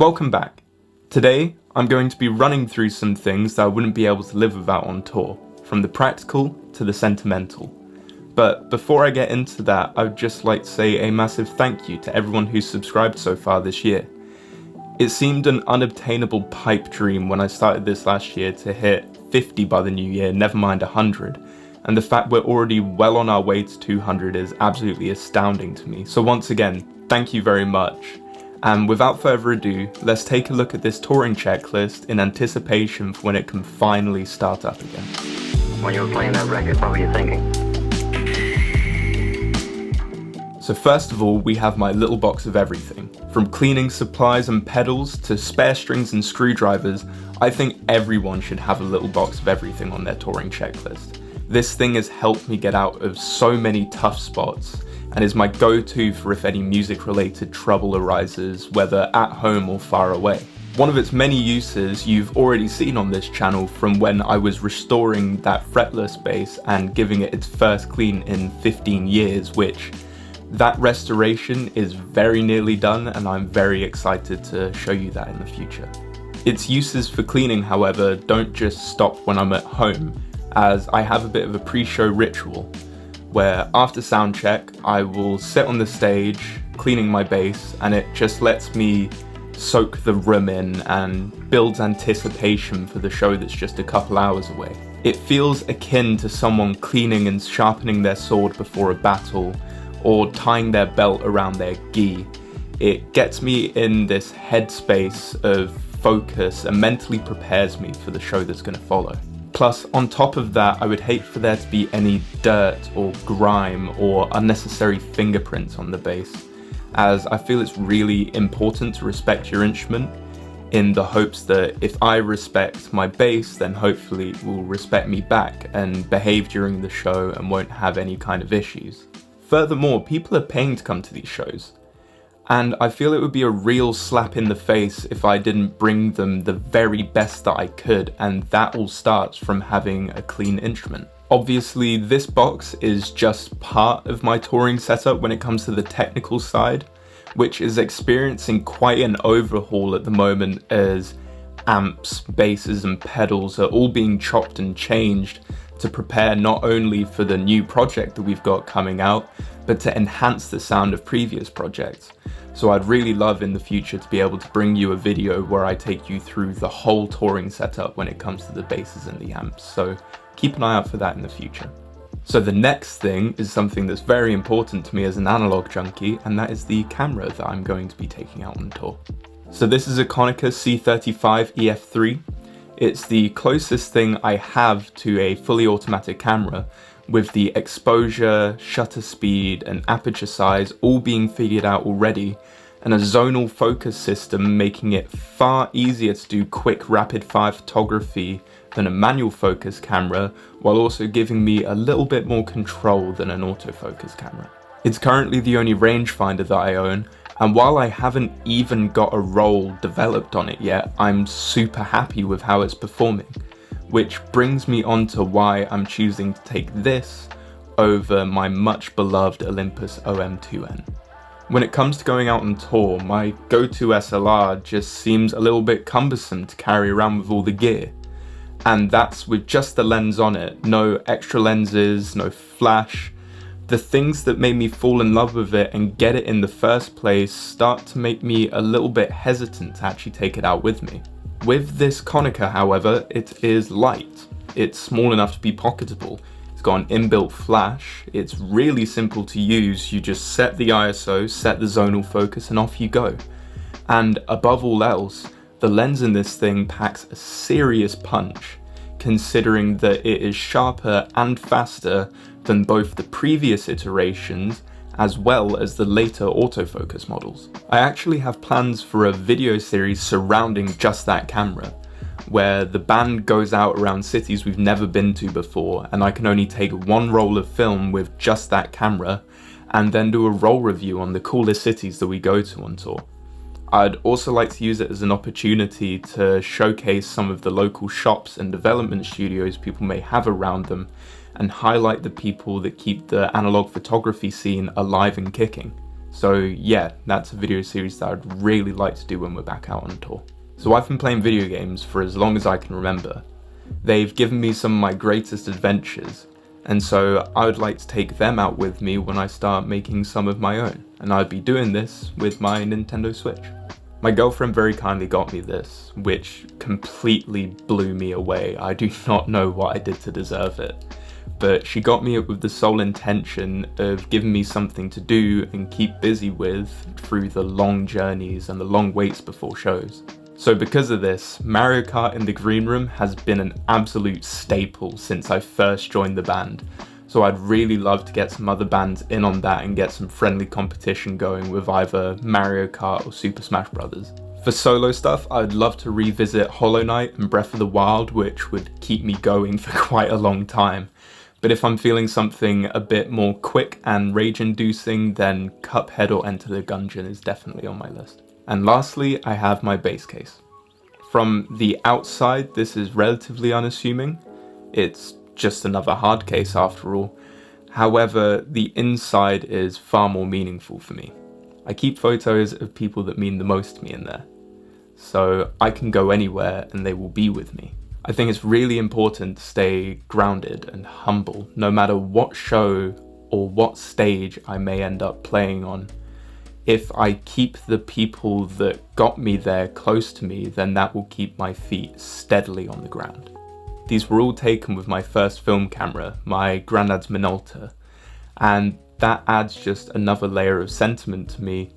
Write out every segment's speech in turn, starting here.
Welcome back. Today, I'm going to be running through some things that I wouldn't be able to live without on tour, from the practical to the sentimental. But before I get into that, I would just like to say a massive thank you to everyone who's subscribed so far this year. It seemed an unobtainable pipe dream when I started this last year to hit 50 by the new year, never mind 100. And the fact we're already well on our way to 200 is absolutely astounding to me. So once again, thank you very much. And without further ado, let's take a look at this touring checklist in anticipation for when it can finally start up again. When you were playing that record, what were you thinking? So first of all, we have my little box of everything. From cleaning supplies and pedals to spare strings and screwdrivers, I think everyone should have a little box of everything on their touring checklist. This thing has helped me get out of so many tough spots, and is my go-to for if any music-related trouble arises, whether at home or far away. One of its many uses you've already seen on this channel from when I was restoring that fretless bass and giving it its first clean in 15 years, which that restoration is very nearly done, and I'm very excited to show you that in the future. Its uses for cleaning, however, don't just stop when I'm at home, as I have a bit of a pre-show ritual, where after sound check, I will sit on the stage cleaning my bass, and it just lets me soak the room in and builds anticipation for the show that's just a couple hours away. It feels akin to someone cleaning and sharpening their sword before a battle, or tying their belt around their gi. It gets me in this headspace of focus and mentally prepares me for the show that's going to follow. Plus, on top of that, I would hate for there to be any dirt or grime or unnecessary fingerprints on the bass, as I feel it's really important to respect your instrument in the hopes that if I respect my bass, then hopefully it will respect me back and behave during the show and won't have any kind of issues. Furthermore, people are paying to come to these shows, and I feel it would be a real slap in the face if I didn't bring them the very best that I could, and that all starts from having a clean instrument. Obviously, this box is just part of my touring setup when it comes to the technical side, which is experiencing quite an overhaul at the moment as amps, basses and pedals are all being chopped and changed to prepare not only for the new project that we've got coming out, but to enhance the sound of previous projects. So I'd really love in the future to be able to bring you a video where I take you through the whole touring setup when it comes to the basses and the amps, so keep an eye out for that in the future. So the next thing is something that's very important to me as an analog junkie, and that is the camera that I'm going to be taking out on tour. So this is a Konica C35 EF3. It's the closest thing I have to a fully automatic camera, with the exposure, shutter speed and aperture size all being figured out already, and a zonal focus system making it far easier to do quick rapid fire photography than a manual focus camera, while also giving me a little bit more control than an autofocus camera. It's currently the only rangefinder that I own, and while I haven't even got a roll developed on it yet, I'm super happy with how it's performing. Which brings me on to why I'm choosing to take this over my much beloved Olympus OM2N. When it comes to going out on tour, my go-to SLR just seems a little bit cumbersome to carry around with all the gear. And that's with just the lens on it, no extra lenses, no flash. The things that made me fall in love with it and get it in the first place start to make me a little bit hesitant to actually take it out with me. With this Konica, however, it is light. It's small enough to be pocketable. It's got an inbuilt flash. It's really simple to use. You just set the ISO, set the zonal focus, and off you go. And above all else, the lens in this thing packs a serious punch, considering that it is sharper and faster than both the previous iterations as well as the later autofocus models. I actually have plans for a video series surrounding just that camera, where the band goes out around cities we've never been to before, and I can only take one roll of film with just that camera, and then do a roll review on the coolest cities that we go to on tour. I'd also like to use it as an opportunity to showcase some of the local shops and development studios people may have around them, and highlight the people that keep the analog photography scene alive and kicking. So yeah, that's a video series that I'd really like to do when we're back out on tour. So I've been playing video games for as long as I can remember. They've given me some of my greatest adventures, and so I would like to take them out with me when I start making some of my own, and I'd be doing this with my Nintendo Switch. My girlfriend very kindly got me this, which completely blew me away. I do not know what I did to deserve it, but she got me it with the sole intention of giving me something to do and keep busy with through the long journeys and the long waits before shows. So because of this, Mario Kart in the Green Room has been an absolute staple since I first joined the band. So I'd really love to get some other bands in on that and get some friendly competition going with either Mario Kart or Super Smash Bros. For solo stuff, I'd love to revisit Hollow Knight and Breath of the Wild, which would keep me going for quite a long time. But if I'm feeling something a bit more quick and rage-inducing, then Cuphead or Enter the Gungeon is definitely on my list. And lastly, I have my base case. From the outside, this is relatively unassuming. It's just another hard case after all. However, the inside is far more meaningful for me. I keep photos of people that mean the most to me in there, so I can go anywhere and they will be with me. I think it's really important to stay grounded and humble, no matter what show or what stage I may end up playing on. If I keep the people that got me there close to me, then that will keep my feet steadily on the ground. These were all taken with my first film camera, my granddad's Minolta, and that adds just another layer of sentiment to me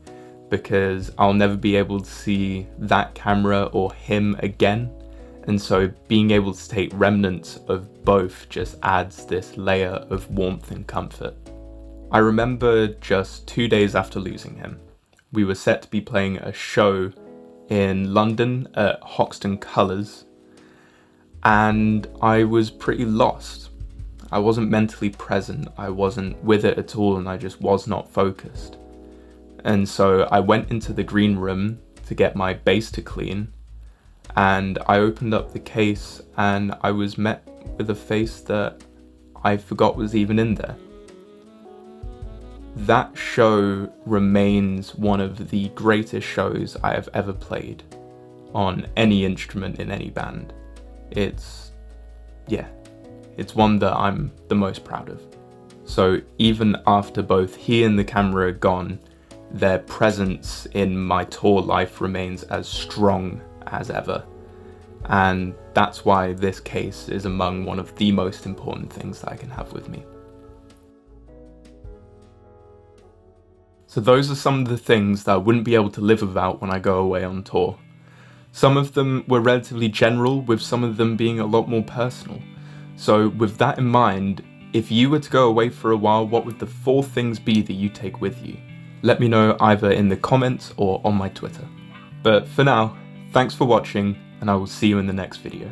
because I'll never be able to see that camera or him again, and so being able to take remnants of both just adds this layer of warmth and comfort. I remember just 2 days after losing him, we were set to be playing a show in London at Hoxton Colours, and I was pretty lost. I wasn't mentally present, I wasn't with it at all, and I just was not focused. And so I went into the green room to get my bass to clean, and I opened up the case and I was met with a face that I forgot was even in there. That show remains one of the greatest shows I have ever played on any instrument in any band. It's one that I'm the most proud of. So even after both he and the camera are gone, their presence in my tour life remains as strong as ever. And that's why this case is among one of the most important things that I can have with me. So those are some of the things that I wouldn't be able to live without when I go away on tour. Some of them were relatively general, with some of them being a lot more personal. So with that in mind, if you were to go away for a while, what would the 4 things be that you take with you? Let me know either in the comments or on my Twitter. But for now, thanks for watching, and I will see you in the next video.